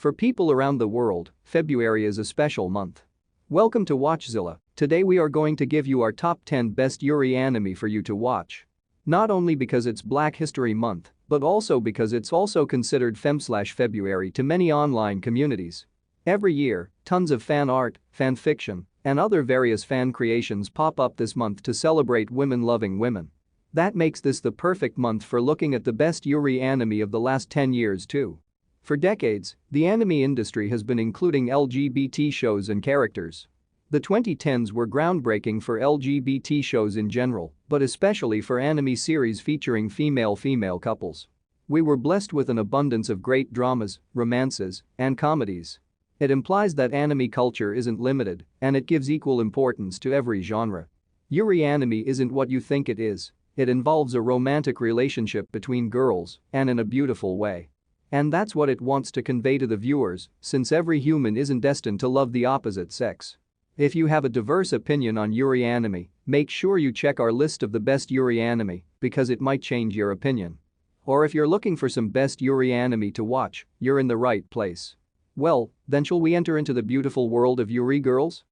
For people around the world, February is a special month. Welcome to WatchZilla. Today we are going to give you our top 10 best Yuri anime for you to watch. Not only because it's Black History Month, but also because it's also considered February to many online communities. Every year, tons of fan art, fan fiction, and other various fan creations pop up this month to celebrate women loving women. That makes this the perfect month for looking at the best Yuri anime of the last 10 years too. For decades, the anime industry has been including LGBT shows and characters. The 2010s were groundbreaking for LGBT shows in general, but especially for anime series featuring female-female couples. We were blessed with an abundance of great dramas, romances, and comedies. It implies that anime culture isn't limited, and it gives equal importance to every genre. Yuri anime isn't what you think it is. It involves a romantic relationship between girls, and in a beautiful way. And that's what it wants to convey to the viewers, since every human isn't destined to love the opposite sex. If you have a diverse opinion on Yuri anime, make sure you check our list of the best Yuri anime, because it might change your opinion. Or if you're looking for some best Yuri anime to watch, you're in the right place. Well, then shall we enter into the beautiful world of Yuri girls?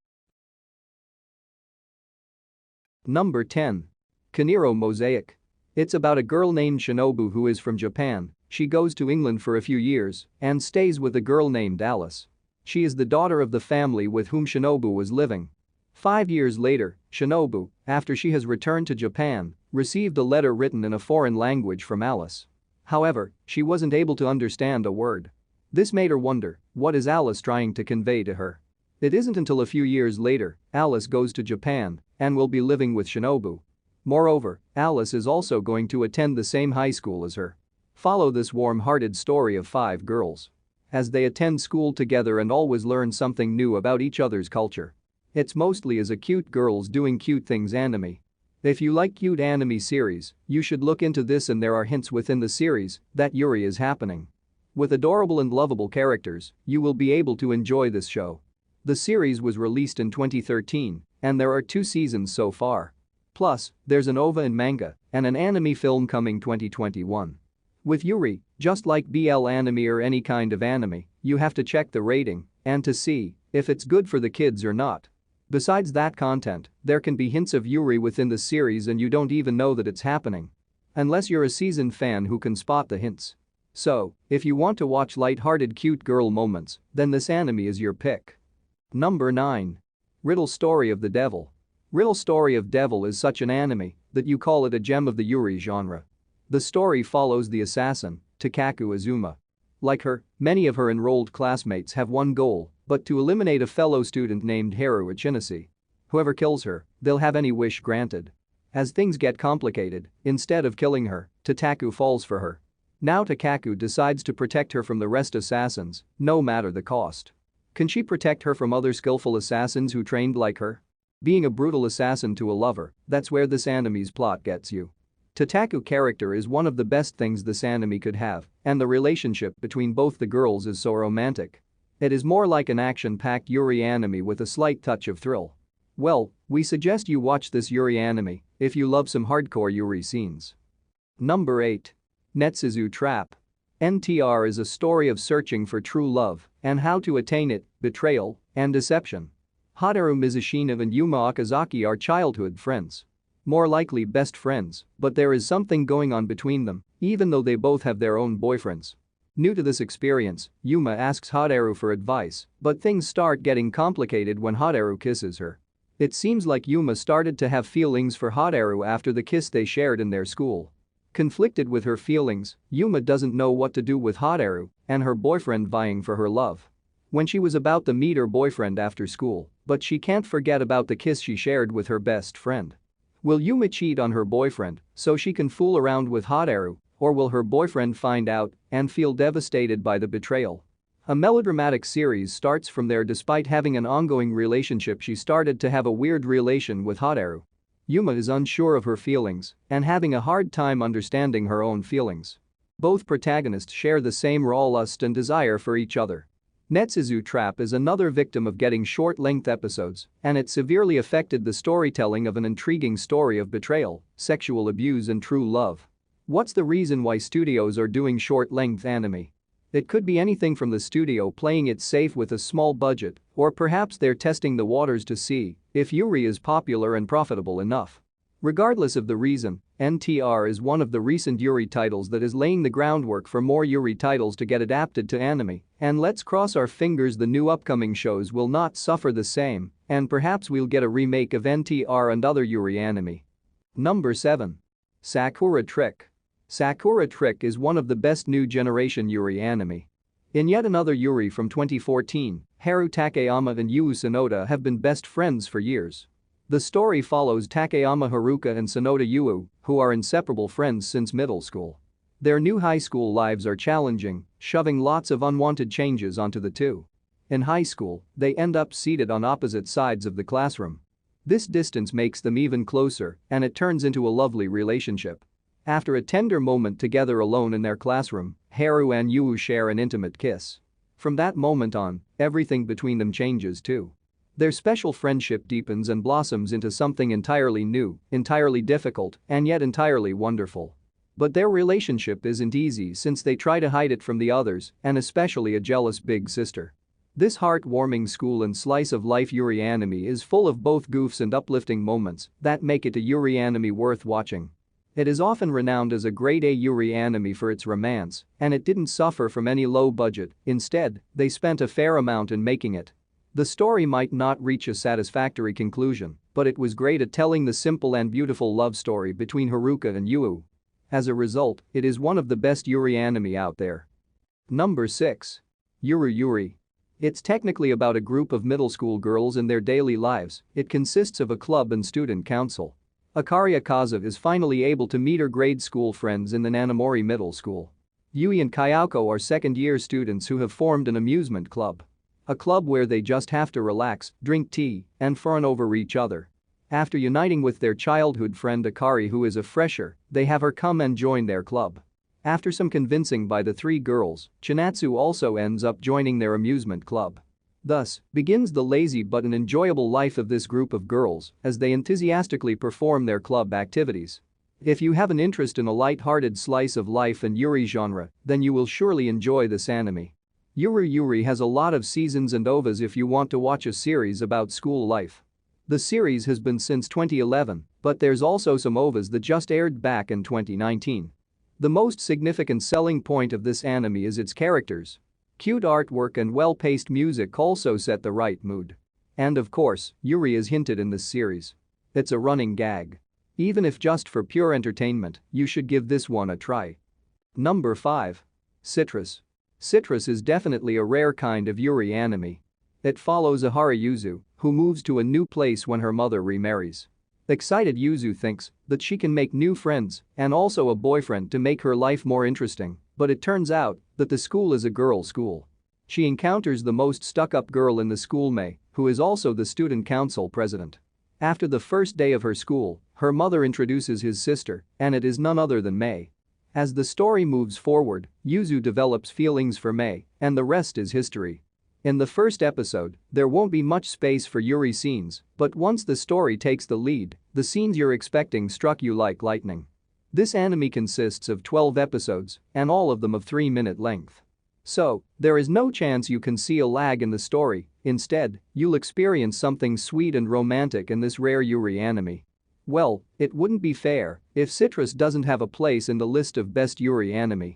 Number 10. Canero Mosaic. It's about a girl named Shinobu who is from Japan. She goes to England for a few years and stays with a girl named Alice. She is the daughter of the family with whom Shinobu was living. 5 years later, Shinobu, after she has returned to Japan, received a letter written in a foreign language from Alice. However, she wasn't able to understand a word. This made her wonder, what is Alice trying to convey to her? It isn't until a few years later, Alice goes to Japan and will be living with Shinobu. Moreover, Alice is also going to attend the same high school as her. Follow this warm-hearted story of 5 girls as they attend school together and always learn something new about each other's culture. It's mostly as a cute girls doing cute things anime. If you like cute anime series, you should look into this, and there are hints within the series that Yuri is happening. With adorable and lovable characters, you will be able to enjoy this show. The series was released in 2013, and there are 2 seasons so far. Plus, there's an OVA and manga and an anime film coming 2021. With Yuri, just like BL anime or any kind of anime, you have to check the rating and to see if it's good for the kids or not. Besides that content, there can be hints of Yuri within the series and you don't even know that it's happening. Unless you're a seasoned fan who can spot the hints. So, if you want to watch light-hearted cute girl moments, then this anime is your pick. Number 9. Riddle Story of the Devil. Riddle Story of Devil is such an anime that you call it a gem of the Yuri genre. The story follows the assassin, Takaku Azuma. Like her, many of her enrolled classmates have one goal, but to eliminate a fellow student named Haru Ichinase. Whoever kills her, they'll have any wish granted. As things get complicated, instead of killing her, Takaku falls for her. Now Takaku decides to protect her from the rest assassins, no matter the cost. Can she protect her from other skillful assassins who trained like her? Being a brutal assassin to a lover, that's where this anime's plot gets you. Takaku character is one of the best things this anime could have, and the relationship between both the girls is so romantic. It is more like an action-packed Yuri anime with a slight touch of thrill. Well, we suggest you watch this Yuri anime if you love some hardcore Yuri scenes. Number 8. Netsuzu Trap. NTR is a story of searching for true love and how to attain it, betrayal, and deception. Hadaru Mizushina and Yuma Okazaki are childhood friends. More likely best friends, but there is something going on between them, even though they both have their own boyfriends. New to this experience, Yuma asks Hadaru for advice, but things start getting complicated when Hadaru kisses her. It seems like Yuma started to have feelings for Hadaru after the kiss they shared in their school. Conflicted with her feelings, Yuma doesn't know what to do with Hadaru and her boyfriend vying for her love. When she was about to meet her boyfriend after school, but she can't forget about the kiss she shared with her best friend. Will Yuma cheat on her boyfriend so she can fool around with Hadaru, or will her boyfriend find out and feel devastated by the betrayal? A melodramatic series starts from there. Despite having an ongoing relationship, she started to have a weird relation with Hadaru. Yuma is unsure of her feelings and having a hard time understanding her own feelings. Both protagonists share the same raw lust and desire for each other. Netsuzu Trap is another victim of getting short-length episodes, and it severely affected the storytelling of an intriguing story of betrayal, sexual abuse and true love. What's the reason why studios are doing short-length anime? It could be anything from the studio playing it safe with a small budget, or perhaps they're testing the waters to see if Yuri is popular and profitable enough. Regardless of the reason, NTR is one of the recent Yuri titles that is laying the groundwork for more Yuri titles to get adapted to anime, and let's cross our fingers the new upcoming shows will not suffer the same, and perhaps we'll get a remake of NTR and other Yuri anime. Number 7. Sakura Trick. Sakura Trick is one of the best new generation Yuri anime. In yet another Yuri from 2014, Haru Takayama and Yu Sonoda have been best friends for years. The story follows Takayama Haruka and Sonoda Yu, who are inseparable friends since middle school. Their new high school lives are challenging, shoving lots of unwanted changes onto the two. In high school, they end up seated on opposite sides of the classroom. This distance makes them even closer, and it turns into a lovely relationship. After a tender moment together alone in their classroom, Haru and Yu share an intimate kiss. From that moment on, everything between them changes too. Their special friendship deepens and blossoms into something entirely new, entirely difficult, and yet entirely wonderful. But their relationship isn't easy since they try to hide it from the others, and especially a jealous big sister. This heart-warming school and slice-of-life Yuri anime is full of both goofs and uplifting moments that make it a Yuri anime worth watching. It is often renowned as a grade A Yuri anime for its romance, and it didn't suffer from any low budget. Instead, they spent a fair amount in making it. The story might not reach a satisfactory conclusion, but it was great at telling the simple and beautiful love story between Haruka and Yu. As a result, it is one of the best Yuri anime out there. Number 6. Yura Yuri. It's technically about a group of middle school girls and their daily lives. It consists of a club and student council. Akari Akaza is finally able to meet her grade school friends in the Nanamori Middle School. Yui and Kayako are second-year students who have formed an amusement club. A club where they just have to relax, drink tea, and fawn over each other. After uniting with their childhood friend Akari, who is a fresher, they have her come and join their club. After some convincing by the three girls, Chinatsu also ends up joining their amusement club. Thus, begins the lazy but an enjoyable life of this group of girls as they enthusiastically perform their club activities. If you have an interest in a light-hearted slice of life and Yuri genre, then you will surely enjoy this anime. Yura Yuri has a lot of seasons and OVAs if you want to watch a series about school life. The series has been since 2011, but there's also some OVAs that just aired back in 2019. The most significant selling point of this anime is its characters. Cute artwork and well-paced music also set the right mood. And of course, Yuri is hinted in this series. It's a running gag. Even if just for pure entertainment, you should give this one a try. Number 5. Citrus. Citrus is definitely a rare kind of Yuri anime. It follows Ahara Yuzu, who moves to a new place when her mother remarries. Excited Yuzu thinks that she can make new friends and also a boyfriend to make her life more interesting, but it turns out that the school is a girls' school. She encounters the most stuck-up girl in the school, Mei, who is also the student council president. After the first day of her school, her mother introduces his sister, and it is none other than Mei. As the story moves forward, Yuzu develops feelings for Mei, and the rest is history. In the first episode, there won't be much space for Yuri scenes, but once the story takes the lead, the scenes you're expecting struck you like lightning. This anime consists of 12 episodes, and all of them of 3-minute length. So, there is no chance you can see a lag in the story. Instead, you'll experience something sweet and romantic in this rare Yuri anime. Well, it wouldn't be fair if Citrus doesn't have a place in the list of best Yuri anime.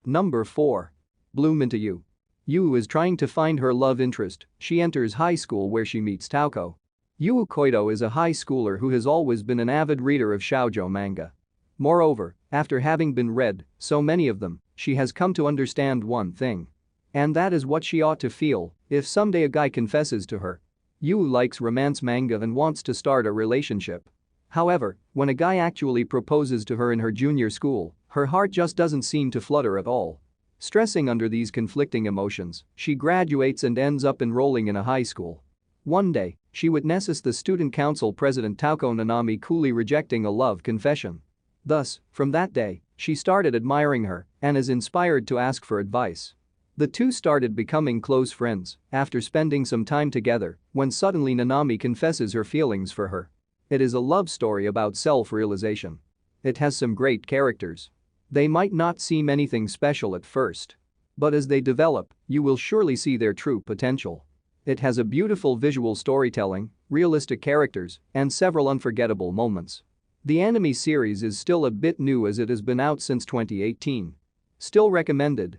Number 4. Bloom Into You. Yu is trying to find her love interest. She enters high school where she meets Taoko. Yu Koito is a high schooler who has always been an avid reader of shoujo manga. Moreover, after having been read so many of them, she has come to understand one thing. And that is what she ought to feel if someday a guy confesses to her. Yu likes romance manga and wants to start a relationship. However, when a guy actually proposes to her in her junior school, her heart just doesn't seem to flutter at all. Stressing under these conflicting emotions, she graduates and ends up enrolling in a high school. One day, she witnesses the student council president Taoko Nanami coolly rejecting a love confession. Thus, from that day, she started admiring her and is inspired to ask for advice. The two started becoming close friends after spending some time together when suddenly Nanami confesses her feelings for her. It is a love story about self-realization. It has some great characters. They might not seem anything special at first. But as they develop, you will surely see their true potential. It has a beautiful visual storytelling, realistic characters, and several unforgettable moments. The anime series is still a bit new as it has been out since 2018. Still recommended.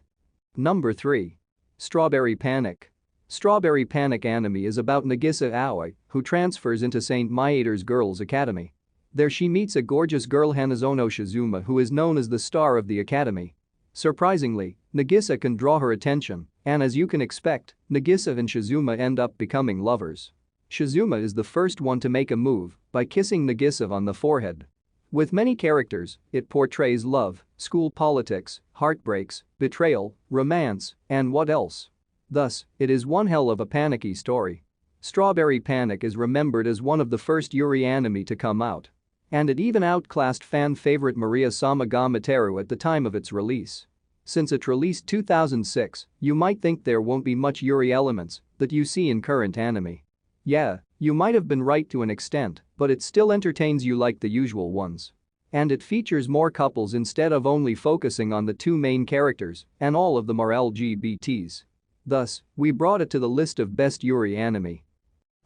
Number 3. Strawberry Panic. Strawberry Panic anime is about Nagisa Aoi, who transfers into St. Maeder's Girls' Academy. There she meets a gorgeous girl Hanazono Shizuma who is known as the star of the academy. Surprisingly, Nagisa can draw her attention, and as you can expect, Nagisa and Shizuma end up becoming lovers. Shizuma is the first one to make a move by kissing Nagisa on the forehead. With many characters, it portrays love, school politics, heartbreaks, betrayal, romance, and what else. Thus, it is one hell of a panicky story. Strawberry Panic is remembered as one of the first Yuri anime to come out. And it even outclassed fan favorite Maria-sama ga Materu at the time of its release. Since it released 2006, you might think there won't be much Yuri elements that you see in current anime. Yeah, you might have been right to an extent, but it still entertains you like the usual ones. And it features more couples instead of only focusing on the two main characters, and all of them are LGBTs. Thus, we brought it to the list of best Yuri anime.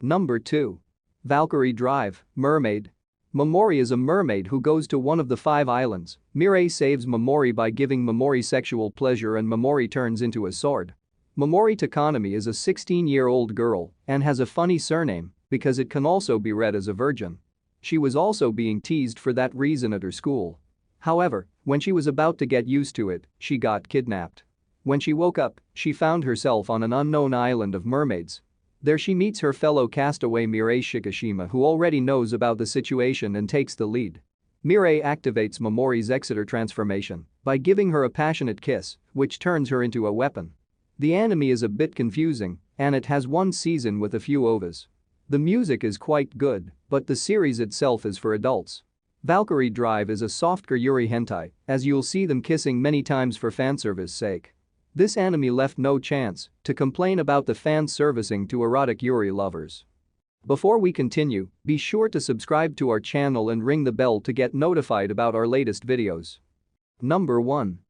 Number 2. Valkyrie Drive, Mermaid. Momori is a mermaid who goes to one of the 5 islands. Mirai saves Momori by giving Momori sexual pleasure and Momori turns into a sword. Momori Takanami is a 16-year-old girl and has a funny surname because it can also be read as a virgin. She was also being teased for that reason at her school. However, when she was about to get used to it, she got kidnapped. When she woke up, she found herself on an unknown island of mermaids. There she meets her fellow castaway Mirai Shikishima who already knows about the situation and takes the lead. Mirai activates Momori's Exeter transformation by giving her a passionate kiss, which turns her into a weapon. The anime is a bit confusing, and it has one season with a few OVAs. The music is quite good, but the series itself is for adults. Valkyrie Drive is a softcore Yuri hentai, as you'll see them kissing many times for fanservice sake. This anime left no chance to complain about the fan servicing to erotic Yuri lovers. Before we continue, be sure to subscribe to our channel and ring the bell to get notified about our latest videos. Number 1.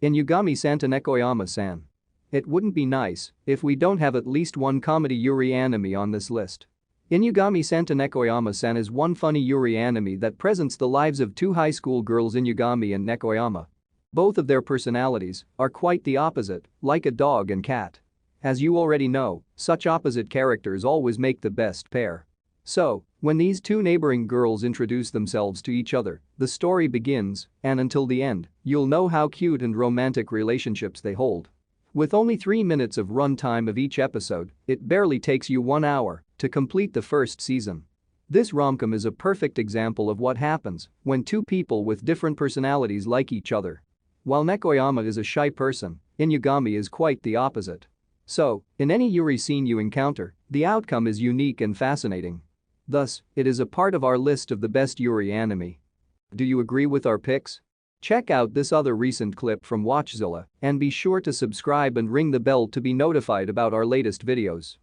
Inugami Santa Nekoyama-san. It wouldn't be nice if we don't have at least one comedy Yuri anime on this list. Inugami Santa Nekoyama-san is one funny Yuri anime that presents the lives of 2 high school girls Inugami and Nekoyama. Both of their personalities are quite the opposite, like a dog and cat. As you already know, such opposite characters always make the best pair. So, when these 2 neighboring girls introduce themselves to each other, the story begins, and until the end, you'll know how cute and romantic relationships they hold. With only 3 minutes of runtime of each episode, it barely takes you 1 hour to complete the first season. This rom-com is a perfect example of what happens when 2 people with different personalities like each other. While Nekoyama is a shy person, Inugami is quite the opposite. So, in any Yuri scene you encounter, the outcome is unique and fascinating. Thus, it is a part of our list of the best Yuri anime. Do you agree with our picks? Check out this other recent clip from WatchZilla and be sure to subscribe and ring the bell to be notified about our latest videos.